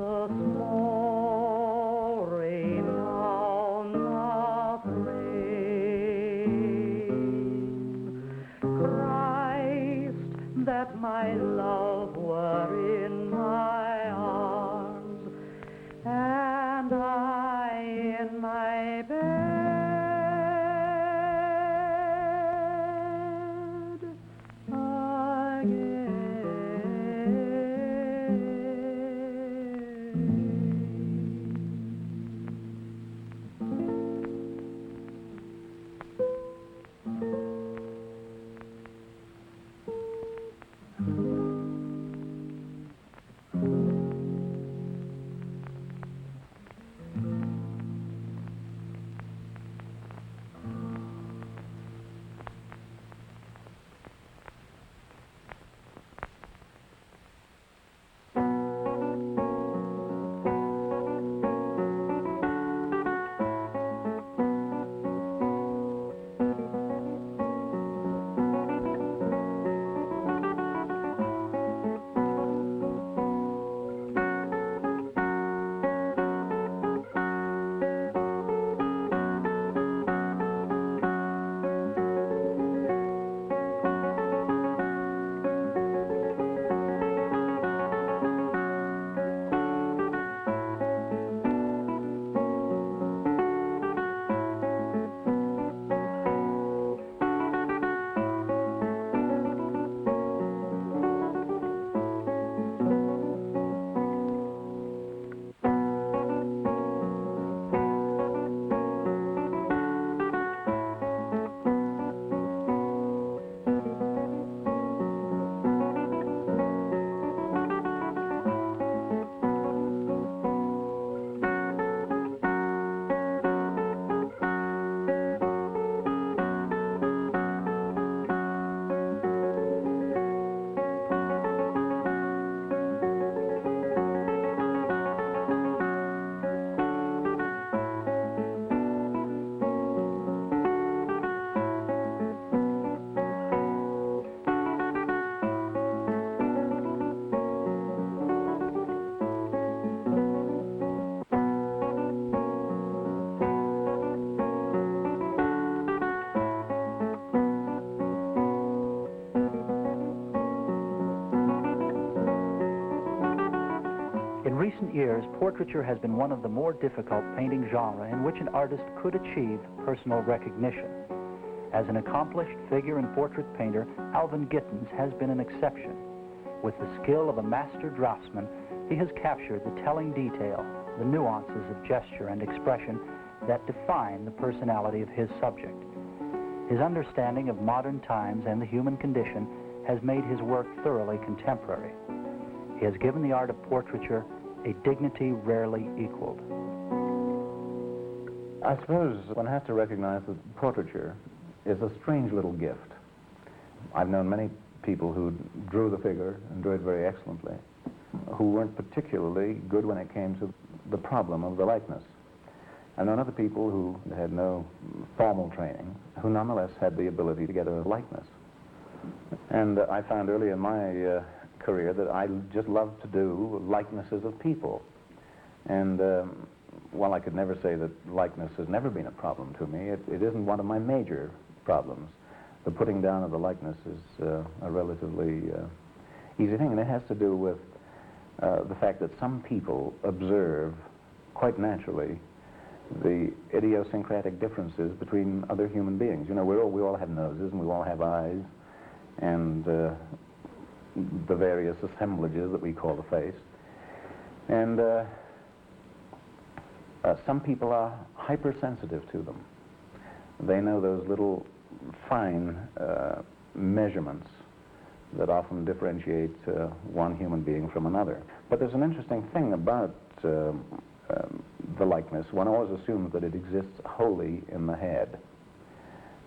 Jesus glory now nothing. Christ, that my love were in my arms, and I in my bed In recent years, portraiture has been one of the more difficult painting genres in which an artist could achieve personal recognition. As an accomplished figure and portrait painter, Alvin Gittins has been an exception. With the skill of a master draftsman, he has captured the telling detail, the nuances of gesture and expression that define the personality of his subject. His understanding of modern times and the human condition has made his work thoroughly contemporary. He has given the art of portraiture a dignity rarely equaled. I suppose one has to recognize that portraiture is a strange little gift. I've known many people who drew the figure and drew it very excellently, who weren't particularly good when it came to the problem of the likeness. I've known other people who had no formal training, who nonetheless had the ability to get a likeness. And I found early in my career that I just loved to do likenesses of people. And while I could never say that likeness has never been a problem to me, it isn't one of my major problems. The putting down of the likeness is a relatively easy thing, and it has to do with the fact that some people observe quite naturally the idiosyncratic differences between other human beings. You know, we all have noses and we all have eyes, and the various assemblages that we call the face. And some people are hypersensitive to them. They know those little fine measurements that often differentiate one human being from another. But there's an interesting thing about the likeness. One always assumes that it exists wholly in the head.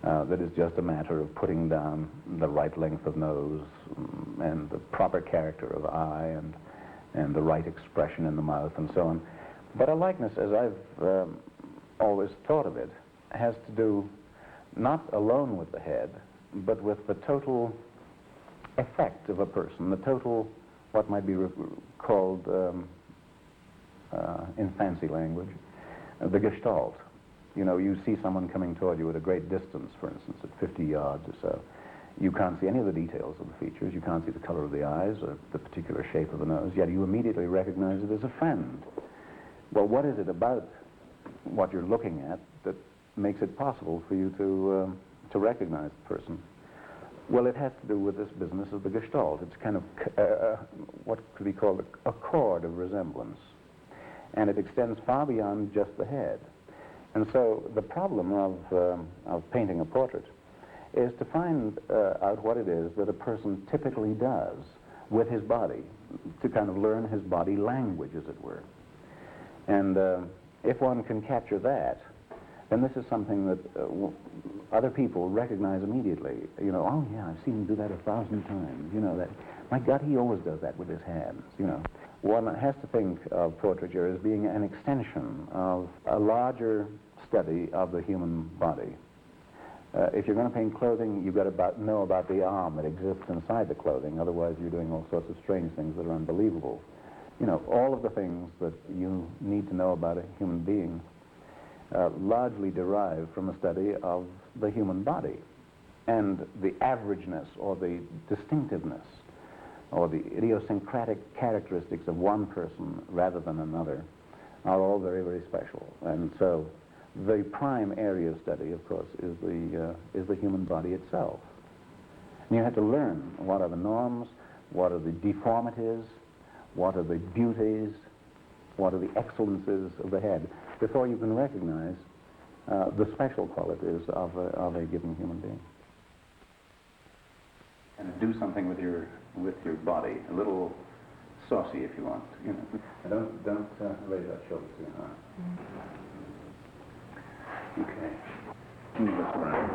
That it's just a matter of putting down the right length of nose and the proper character of eye and the right expression in the mouth and so on. But a likeness, as I've always thought of it, has to do not alone with the head, but with the total effect of a person, the total, what might be called in fancy language, the gestalt. You know, you see someone coming toward you at a great distance, for instance, at 50 yards or so. You can't see any of the details of the features. You can't see the color of the eyes or the particular shape of the nose, yet you immediately recognize it as a friend. Well, what is it about what you're looking at that makes it possible for you to recognize the person? Well, it has to do with this business of the gestalt. It's kind of what could be called a chord of resemblance. And it extends far beyond just the head. And so the problem of painting a portrait is to find out what it is that a person typically does with his body, to kind of learn his body language, as it were. And if one can capture that, then this is something that other people recognize immediately. You know, oh yeah, I've seen him do that 1,000 times. You know, that, my God, he always does that with his hands, you know. One has to think of portraiture as being an extension of a larger study of the human body. If you're going to paint clothing, you've got to know about the arm that exists inside the clothing. Otherwise, you're doing all sorts of strange things that are unbelievable. You know, all of the things that you need to know about a human being largely derive from a study of the human body. And the averageness or the distinctiveness or the idiosyncratic characteristics of one person rather than another are all very, very special. And so the prime area of study, of course, is the human body itself. And you have to learn what are the norms, what are the deformities, what are the beauties, what are the excellences of the head, before you can recognize the special qualities of a given human being. And do something with your body, a little saucy if you want. You know. Don't raise that shoulder too high. Okay. Move this around.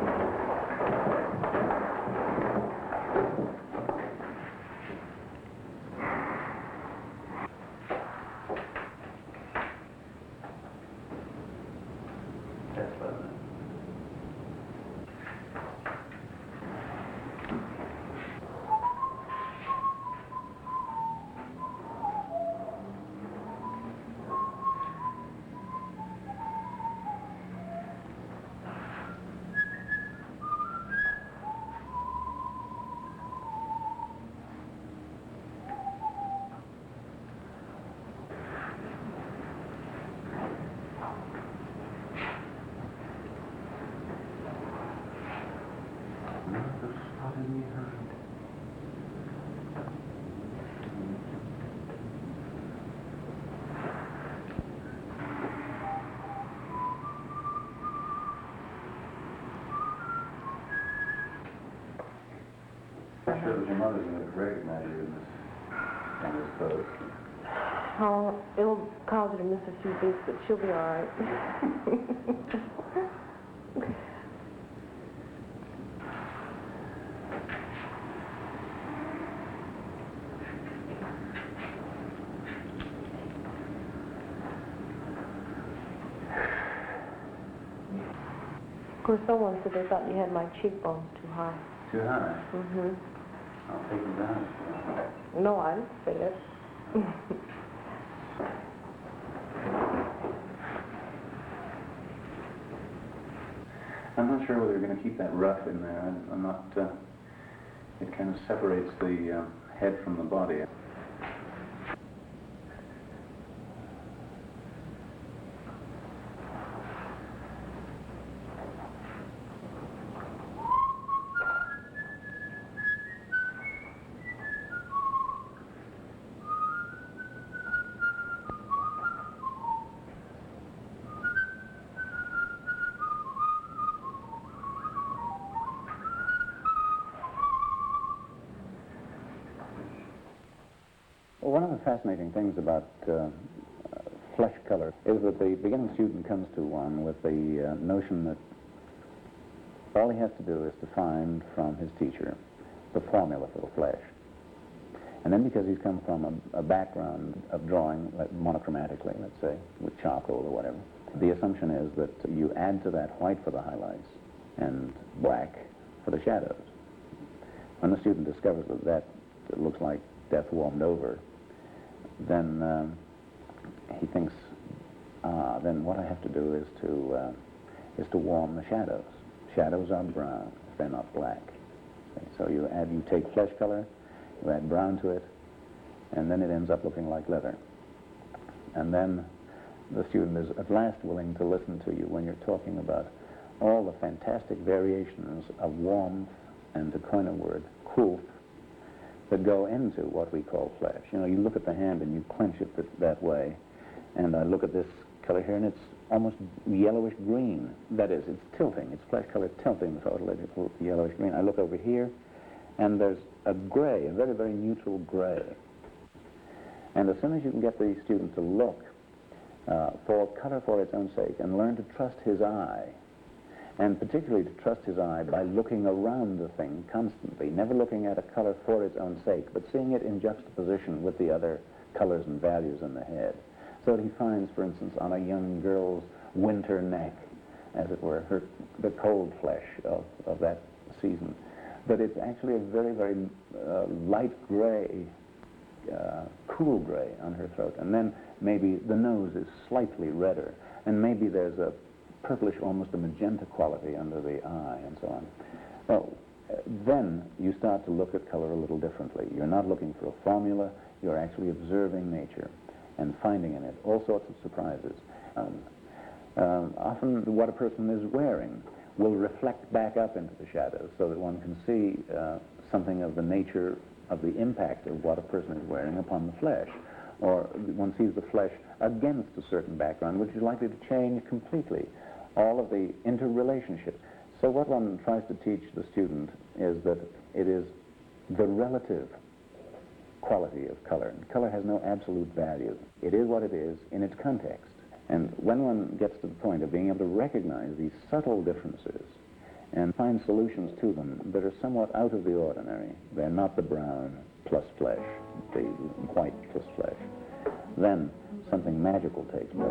I'm sure that your mother's going to recognize you in this pose. Oh, it'll cause her to miss a few beats, but she'll be all right. Of course, someone said they thought you had my cheekbones too high. Too high? Mm-hmm. I'll take them down. No, I didn't say it. I'm not sure whether you're going to keep that rough in there. I'm not, it kind of separates the head from the body. Well, one of the fascinating things about flesh color is that the beginning student comes to one with the notion that all he has to do is to find from his teacher the formula for the flesh. And then because he's come from a background of drawing monochromatically, let's say, with charcoal or whatever, the assumption is that you add to that white for the highlights and black for the shadows. When the student discovers that that looks like death warmed over, then he thinks, then what I have to do is to warm the shadows. Shadows are brown, they're not black. Okay, so you take flesh color, you add brown to it, and then it ends up looking like leather. And then the student is at last willing to listen to you when you're talking about all the fantastic variations of warmth, and to coin a word, coolth, that go into what we call flesh. You know, you look at the hand and you clench it that way, and I look at this color here and it's almost yellowish green. That is, it's tilting, it's flesh color tilting totally yellowish green. I look over here and there's a gray, a very, very neutral gray. And as soon as you can get the student to look for color for its own sake and learn to trust his eye, and particularly to trust his eye by looking around the thing constantly, never looking at a color for its own sake, but seeing it in juxtaposition with the other colors and values in the head. So that he finds, for instance, on a young girl's winter neck, as it were, the cold flesh of that season, that it's actually a very, very light gray, cool gray on her throat. And then maybe the nose is slightly redder, and maybe there's a purplish, almost a magenta quality under the eye, and so on. Well, then you start to look at color a little differently. You're not looking for a formula, you're actually observing nature and finding in it all sorts of surprises. Often what a person is wearing will reflect back up into the shadows so that one can see something of the nature of the impact of what a person is wearing upon the flesh. Or one sees the flesh against a certain background, which is likely to change completely all of the interrelationships. So what one tries to teach the student is that it is the relative quality of color. And color has no absolute value. It is what it is in its context. And when one gets to the point of being able to recognize these subtle differences and find solutions to them that are somewhat out of the ordinary, they're not the brown plus flesh, the white plus flesh, then something magical takes place.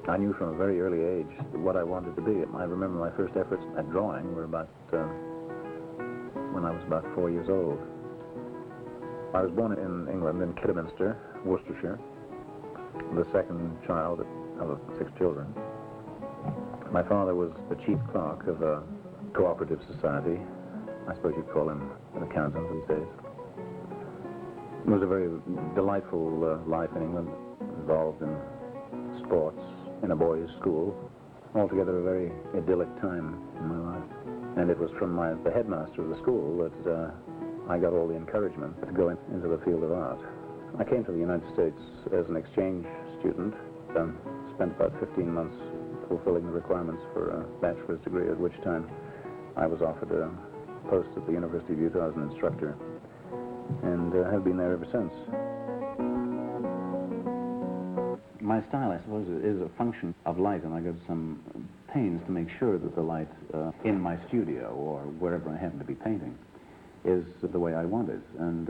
I knew from a very early age what I wanted to be. I remember my first efforts at drawing were about when I was about 4 years old. I was born in England, in Kidderminster, Worcestershire, the second child of 6 children. My father was the chief clerk of a cooperative society. I suppose you'd call him an accountant these days. It was a very delightful life in England, involved in sports, in a boys' school. Altogether a very idyllic time in my life. And it was from the headmaster of the school that I got all the encouragement to go into the field of art. I came to the United States as an exchange student, spent about 15 months fulfilling the requirements for a bachelor's degree, at which time I was offered a post at the University of Utah as an instructor, and have been there ever since. My style, I suppose, is a function of light, and I go to some pains to make sure that the light in my studio or wherever I happen to be painting is the way I want it. And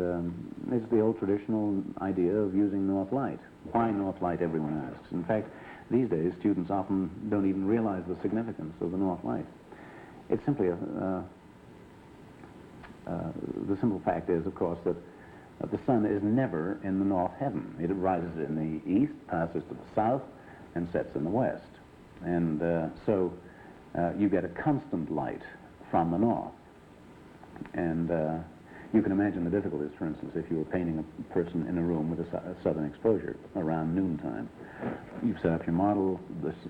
it's the old traditional idea of using north light. Why north light, everyone asks. In fact, these days, students often don't even realize the significance of the north light. It's simply the simple fact is, of course, that the sun is never in the north heaven. It rises in the east, passes to the south, and sets in the west. And so you get a constant light from the north. And you can imagine the difficulties, for instance, if you were painting a person in a room with a southern exposure around noontime. You've set up your model,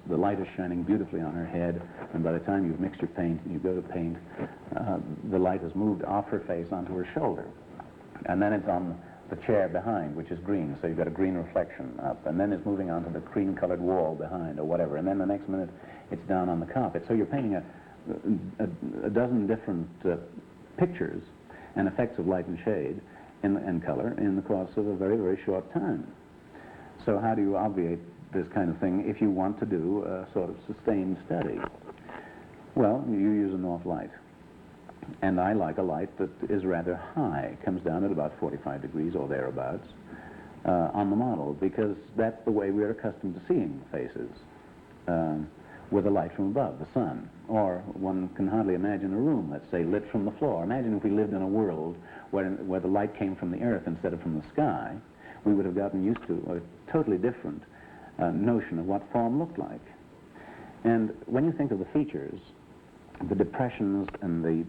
the light is shining beautifully on her head, and by the time you've mixed your paint and you go to paint, the light has moved off her face onto her shoulder. And then it's on the chair behind, which is green, so you've got a green reflection up, and then it's moving onto the cream-colored wall behind, or whatever, and then the next minute it's down on the carpet. So you're painting a dozen different pictures and effects of light and shade and color in the course of a very, very short time. So how do you obviate this kind of thing if you want to do a sort of sustained study? Well, you use a north light. And I like a light that is rather high, comes down at about 45 degrees or thereabouts on the model, because that's the way we're accustomed to seeing faces. with a light from above, the sun. Or one can hardly imagine a room, let's say, lit from the floor. Imagine if we lived in a world where the light came from the earth instead of from the sky. We would have gotten used to a totally different notion of what form looked like. And when you think of the features, the depressions and the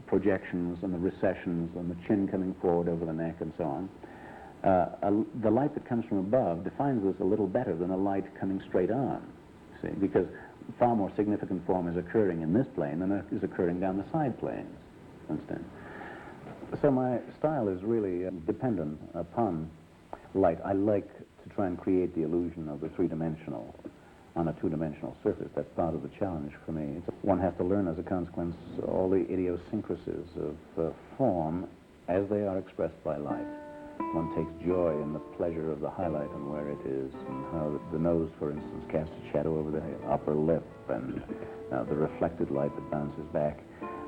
projections and the recessions and the chin coming forward over the neck and so on, the light that comes from above defines this a little better than a light coming straight on, see, because far more significant form is occurring in this plane than is occurring down the side planes, understand? So my style is really dependent upon light. I like to try and create the illusion of the three-dimensional on a two-dimensional surface. That's part of the challenge for me. One has to learn, as a consequence, all the idiosyncrasies of form as they are expressed by light. One takes joy in the pleasure of the highlight and where it is, and how the nose, for instance, casts a shadow over the upper lip, and the reflected light that bounces back.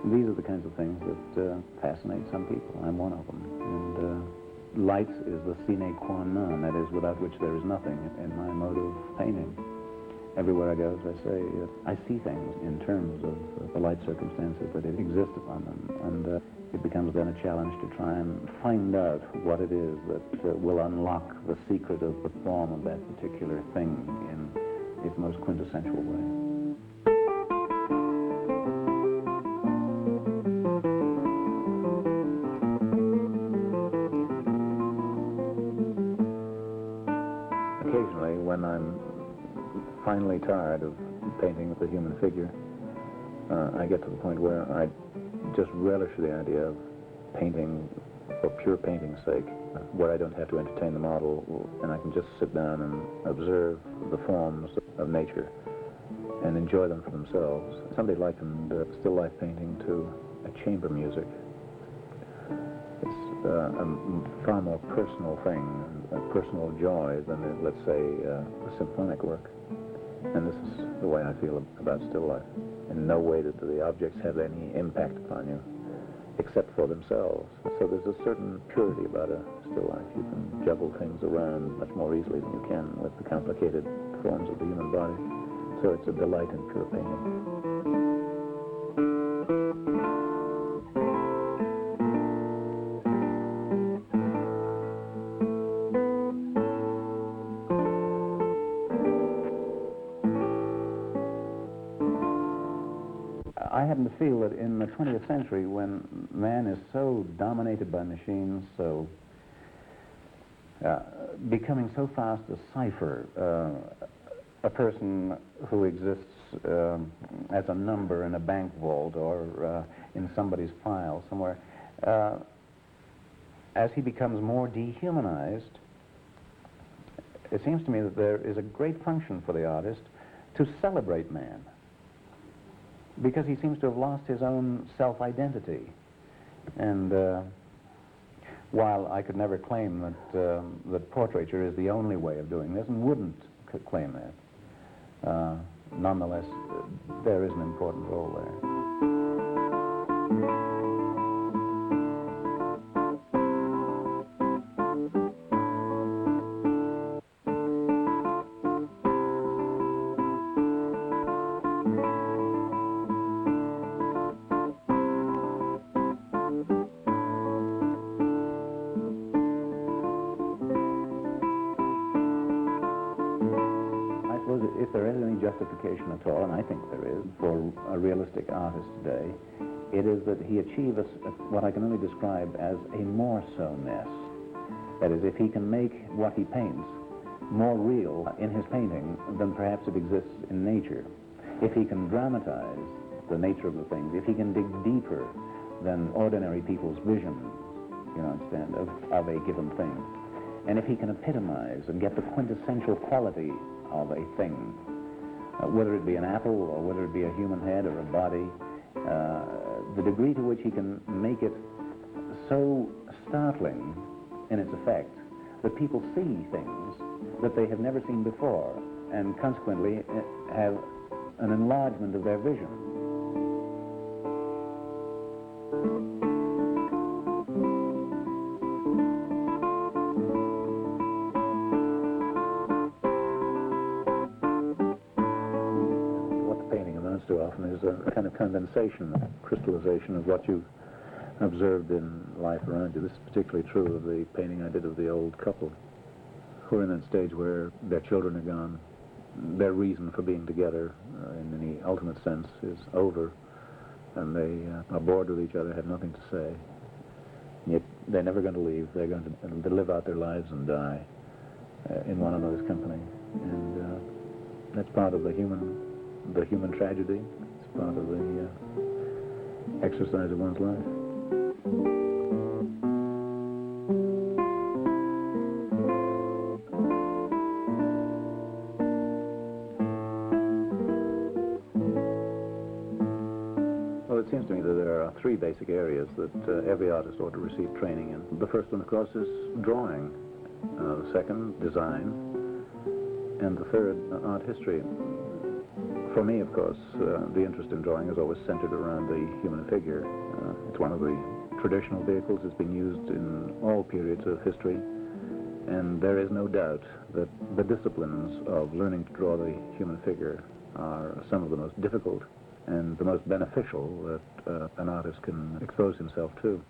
These are the kinds of things that fascinate some people. I'm one of them. And light is the sine qua non, that is, without which there is nothing in my mode of painting. Everywhere I go, as I say, I see things in terms of the light circumstances that exist upon them, and it becomes then a challenge to try and find out what it is that will unlock the secret of the form of that particular thing in its most quintessential way. Occasionally, when I'm finally tired of painting the human figure, I get to the point where I just relish the idea of painting for pure painting's sake, where I don't have to entertain the model, and I can just sit down and observe the forms of nature and enjoy them for themselves. Somebody likened still life painting to a chamber music. It's a far more personal thing, a personal joy than, let's say, a symphonic work. And this is the way I feel about still life. In no way that the objects have any impact upon you, except for themselves. So there's a certain purity about a still life. You can juggle things around much more easily than you can with the complicated forms of the human body. So it's a delight in pure painting. I happen to feel that in the 20th century, when man is so dominated by machines, so becoming so fast to cipher a person who exists as a number in a bank vault or in somebody's file somewhere, as he becomes more dehumanized, it seems to me that there is a great function for the artist to celebrate man, because he seems to have lost his own self-identity. And while I could never claim that portraiture is the only way of doing this, and wouldn't claim that, nonetheless, there is an important role there. If there is any justification at all, and I think there is, for a realistic artist today, it is that he achieves what I can only describe as a more-so-ness. That is, if he can make what he paints more real in his painting than perhaps it exists in nature, if he can dramatize the nature of the things, if he can dig deeper than ordinary people's vision, you understand, of a given thing, and if he can epitomize and get the quintessential quality of a thing, whether it be an apple or whether it be a human head or a body, the degree to which he can make it so startling in its effect that people see things that they have never seen before, and consequently have an enlargement of their vision. too often is a kind of condensation, crystallization of what you observed in life around you. This is particularly true of the painting I did of the old couple who are in that stage where their children are gone. Their reason for being together in any ultimate sense is over, and they are bored with each other, have nothing to say. Yet they're never going to leave. They're going to live out their lives and die in one another's company. And that's part of the human tragedy. It's part of the exercise of one's life. Well, it seems to me that there are three basic areas that every artist ought to receive training in. The first one, of course, is drawing. The second, design. And the third, art history. For me, of course, the interest in drawing is always centered around the human figure. It's one of the traditional vehicles. It's been used in all periods of history. And there is no doubt that the disciplines of learning to draw the human figure are some of the most difficult and the most beneficial that an artist can expose himself to.